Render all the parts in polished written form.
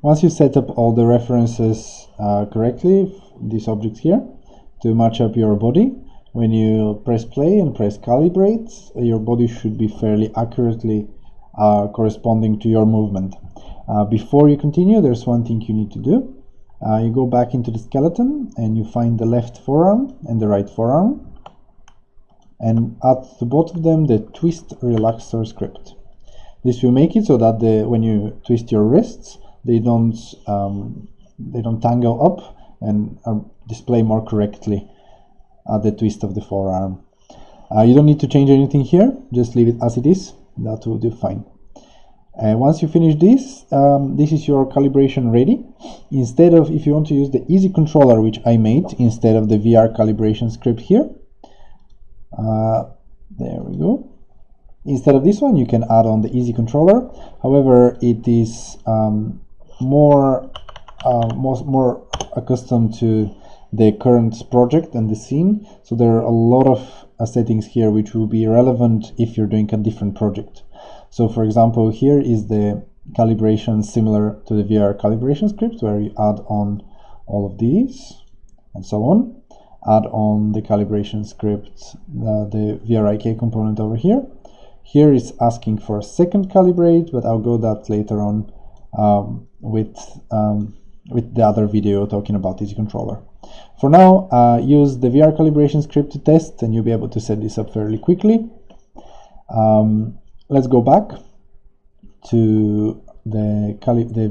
Once you set up all the references correctly, this object here, to match up your body, when you press play and press calibrate, your body should be fairly accurately corresponding to your movement. Before you continue, there's one thing you need to do. You go back into the skeleton and you find the left forearm and the right forearm, and add to both of them the twist relaxer script. This will make it so that when you twist your wrists, they don't tangle up and display more correctly at the twist of the forearm. You don't need to change anything here, just leave it as it is. That will do fine. Once you finish this, this is your calibration ready. Instead of, if you want to use the easy controller, which I made instead of the VR calibration script here, there we go. Instead of this one, you can add on the easy controller. However, it is more accustomed to the current project and the scene, so there are a lot of settings here which will be relevant if you're doing a different project. So for example, here is the calibration similar to the VR calibration script, where you add on all of these and so on. Add on the calibration script, the VRIK component over here. Here is asking for a second calibrate, but I'll go that later on with the other video talking about easy controller. For now, use the VR calibration script to test, and you'll be able to set this up fairly quickly. Let's go back to the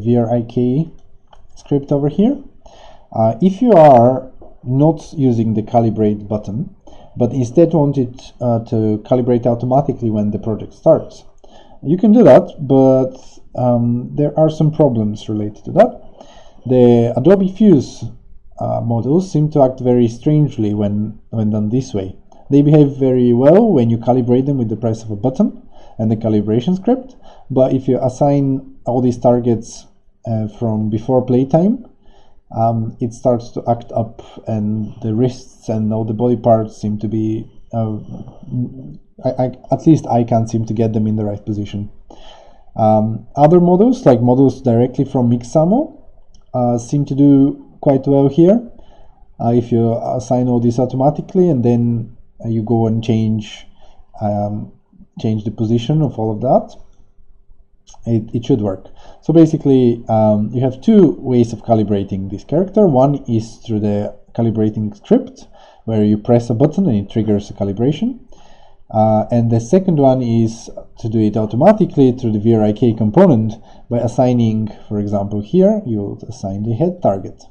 VRIK script over here. If you are not using the calibrate button, but instead want it to calibrate automatically when the project starts, you can do that, but there are some problems related to that. The Adobe Fuse models seem to act very strangely when done this way. They behave very well when you calibrate them with the press of a button and the calibration script, but if you assign all these targets from before playtime, it starts to act up, and the wrists and all the body parts seem to be, at least I can't seem to get them in the right position. Other models, like models directly from Mixamo, seem to do quite well here. If you assign all this automatically and then you go and change the position of all of that, it should work. So basically, you have two ways of calibrating this character. One is through the calibrating script, where you press a button and it triggers a calibration. And the second one is to do it automatically through the VRIK component by assigning, for example, here you assign the head target.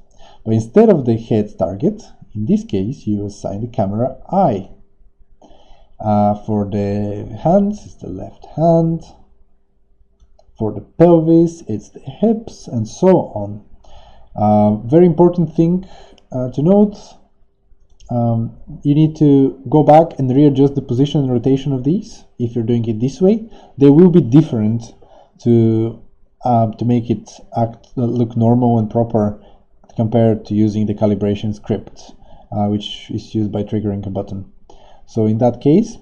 But instead of the head target, in this case, you assign the camera eye. For the hands, it's the left hand. For the pelvis, it's the hips, and so on. Very important thing to note, you need to go back and readjust the position and rotation of these. If you're doing it this way, they will be different to make it look normal and proper compared to using the calibration script, which is used by triggering a button. So in that case,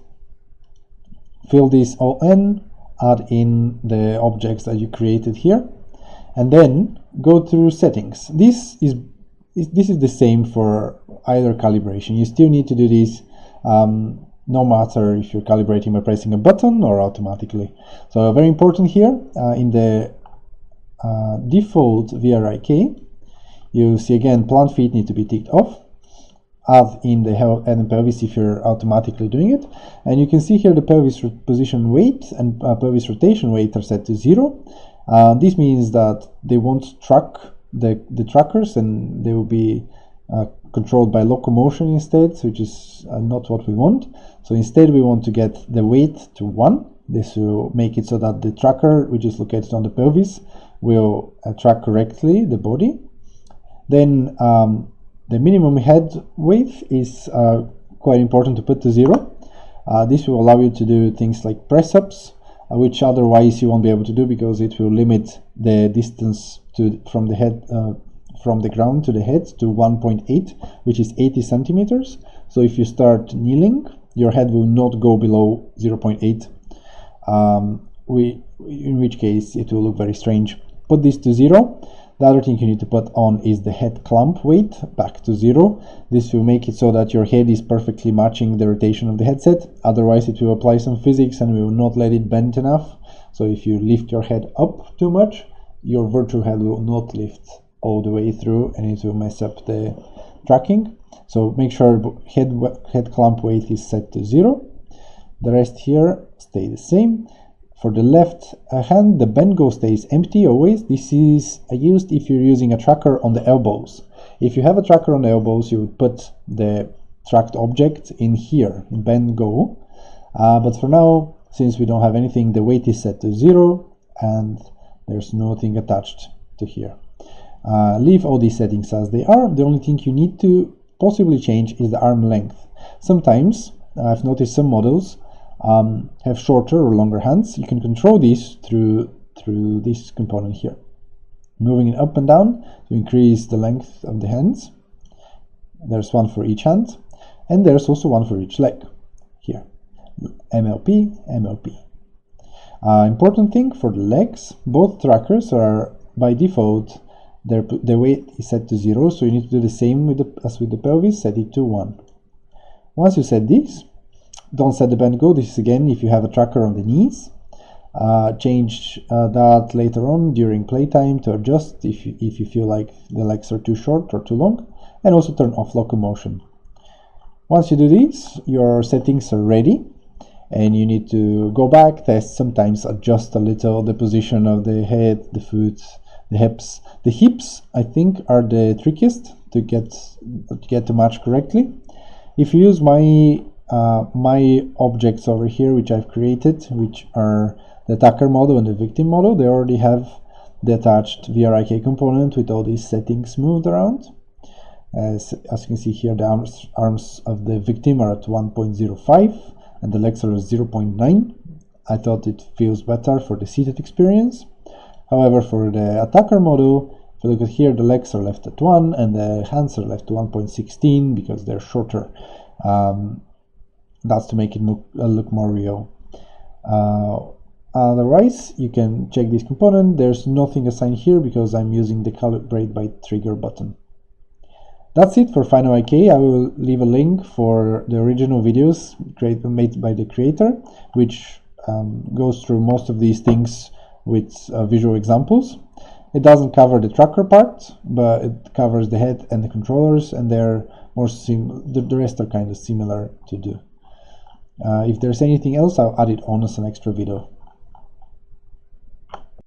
fill this all in, add in the objects that you created here, and then go through settings. This is the same for either calibration. You still need to do this no matter if you're calibrating by pressing a button or automatically. So very important here, in the default VRIK, you see again plant feet need to be ticked off. Add in the head and pelvis if you're automatically doing it, and you can see here the pelvis position weight and pelvis rotation weight are set to 0. This means that they won't track the trackers, and they will be controlled by locomotion instead, which is not what we want. So instead we want to get the weight to 1. This will make it so that the tracker, which is located on the pelvis, will track correctly the body. Then the minimum head weight is quite important to put to 0. This will allow you to do things like press-ups, which otherwise you won't be able to do because it will limit the distance from the ground to the head to 1.8, which is 80 centimeters. So if you start kneeling, your head will not go below 0.8, in which case it will look very strange. Put this to 0. The other thing you need to put on is the head clamp weight back to 0. This will make it so that your head is perfectly matching the rotation of the headset. Otherwise it will apply some physics and will not let it bend enough. So if you lift your head up too much, your virtual head will not lift all the way through and it will mess up the tracking. So make sure head clamp weight is set to 0. The rest here stay the same. For the left hand, the bend go stays empty always. This is used if you're using a tracker on the elbows. If you have a tracker on the elbows, you would put the tracked object in here, in bend go. But for now, since we don't have anything, the weight is set to 0 and there's nothing attached to here. Leave all these settings as they are. The only thing you need to possibly change is the arm length. Sometimes, I've noticed some models have shorter or longer hands. You can control this through this component here, moving it up and down to increase the length of the hands. There's one for each hand, and there's also one for each leg here. MLP, MLP. Important thing for the legs, both trackers are by default the weight is set to 0, so you need to do the same as with the pelvis, set it to 1. Once you set this, don't set the bend go. This is again if you have a tracker on the knees. Change that later on during playtime to adjust if you feel like the legs are too short or too long, and also turn off locomotion. Once you do this, your settings are ready, and you need to go back, test, sometimes adjust a little the position of the head, the foot, the hips. The hips, I think, are the trickiest to get to match correctly. If you use my objects over here, which I've created, which are the attacker model and the victim model, they already have the attached VRIK component with all these settings moved around. As you can see here, the arms of the victim are at 1.05 and the legs are at 0.9. I thought it feels better for the seated experience. However, for the attacker model, if you look at here, the legs are left at 1 and the hands are left to 1.16 because they're shorter. That's to make it look more real. Otherwise, you can check this component. There's nothing assigned here because I'm using the calibrate by trigger button. That's it for FinalIK. I will leave a link for the original videos made by the creator, which goes through most of these things with visual examples. It doesn't cover the tracker part, but it covers the head and the controllers, and they're more the rest are kind of similar to do. If there's anything else, I'll add it on as an extra video.